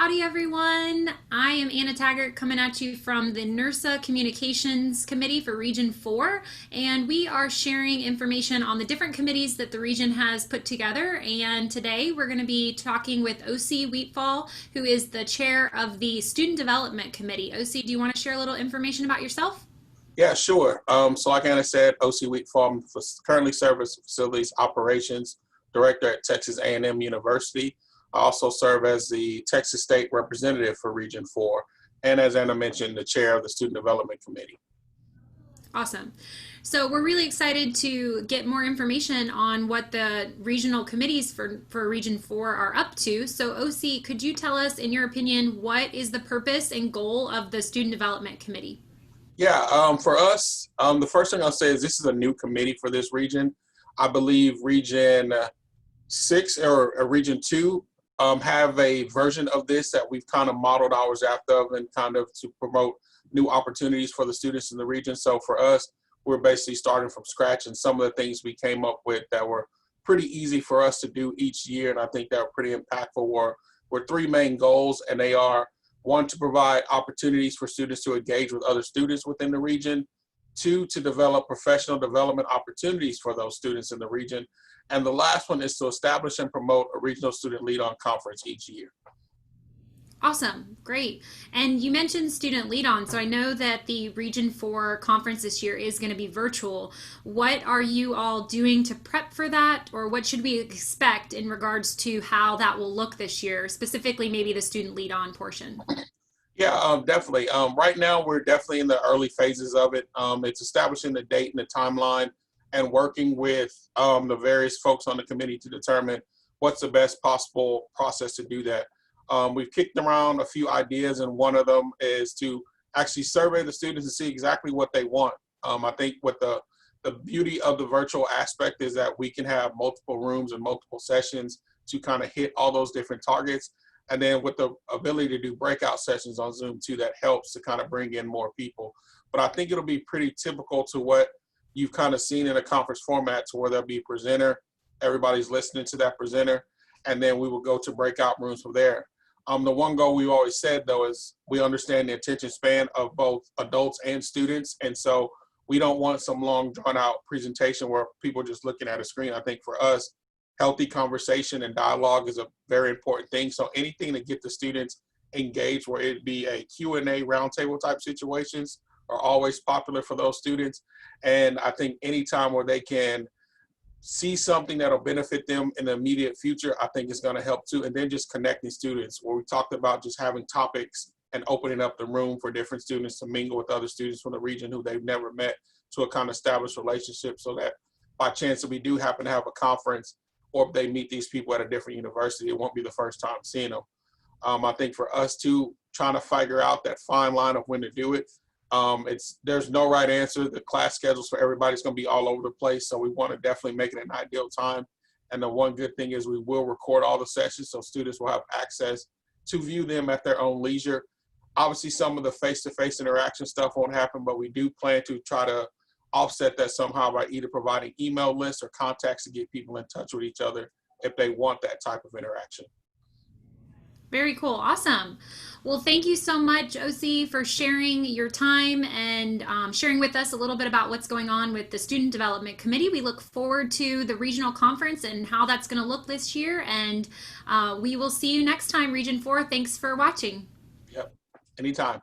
Howdy, everyone. I am Anna Taggart coming at you from the NIRSA Communications Committee for Region 4, and we are sharing information on the different committees that the region has put together. And today we're going to be talking with Oscee Wheatfall, who is the chair of the Student Development Committee. Oscee, do you want to share a little information about yourself? Yeah, sure. So like Anna said, Oscee Wheatfall, currently serve as Facilities Operations Director at Texas A&M University. I also serve as the Texas State Representative for Region 4, and as Anna mentioned, the chair of the Student Development Committee. Awesome. So we're really excited to get more information on what the regional committees for Region 4 are up to. So Oscee, could you tell us, in your opinion, what is the purpose and goal of the Student Development Committee? Yeah, for us, the first thing I'll say is this is a new committee for this region. I believe Region 6 or Region 2 have a version of this that we've kind of modeled ours after and kind of to promote new opportunities for the students in the region. So for us, we're basically starting from scratch, and some of the things we came up with that were pretty easy for us to do each year, and I think that were pretty impactful were three main goals, and they are: one, to provide opportunities for students to engage with other students within the region; two, to develop professional development opportunities for those students in the region; and the last one is to establish and promote a regional student lead-on conference each year. Awesome, great. And you mentioned student lead on, so I know that the Region 4 conference this year is going to be virtual. What are you all doing to prep for that, or what should we expect in regards to how that will look this year, specifically maybe the student lead on portion? Yeah, definitely. Right now, we're definitely in the early phases of it. It's establishing the date and the timeline and working with the various folks on the committee to determine what's the best possible process to do that. We've kicked around a few ideas, and one of them is to actually survey the students and see exactly what they want. I think what the beauty of the virtual aspect is that we can have multiple rooms and multiple sessions to kind of hit all those different targets. And then with the ability to do breakout sessions on Zoom too, that helps to kind of bring in more people. But I think it'll be pretty typical to what you've kind of seen in a conference format, to where there'll be a presenter, everybody's listening to that presenter, and then we will go to breakout rooms from there. The one goal we've always said, though, is we understand the attention span of both adults and students. And so we don't want some long, drawn-out presentation where people are just looking at a screen. I think for us, healthy conversation and dialogue is a very important thing. So anything to get the students engaged, where it be a Q&A roundtable type situations, are always popular for those students. And I think anytime where they can see something that'll benefit them in the immediate future, I think it's going to help too. And then just connecting students, where we talked about just having topics and opening up the room for different students to mingle with other students from the region who they've never met, to a kind of established relationship, so that by chance that we do happen to have a conference, or if they meet these people at a different university, it won't be the first time seeing them. I think for us too, trying to figure out that fine line of when to do it. There's no right answer. The class schedules for everybody's going to be all over the place, so we want to definitely make it an ideal time. And the one good thing is we will record all the sessions, so students will have access to view them at their own leisure. Obviously, some of the face-to-face interaction stuff won't happen, but we do plan to try to offset that somehow by either providing email lists or contacts to get people in touch with each other if they want that type of interaction. Very cool. Awesome. Well, thank you so much, Oscee, for sharing your time and sharing with us a little bit about what's going on with the Student Development Committee. We look forward to the regional conference and how that's going to look this year. And we will see you next time, Region 4. Thanks for watching. Yep. Anytime.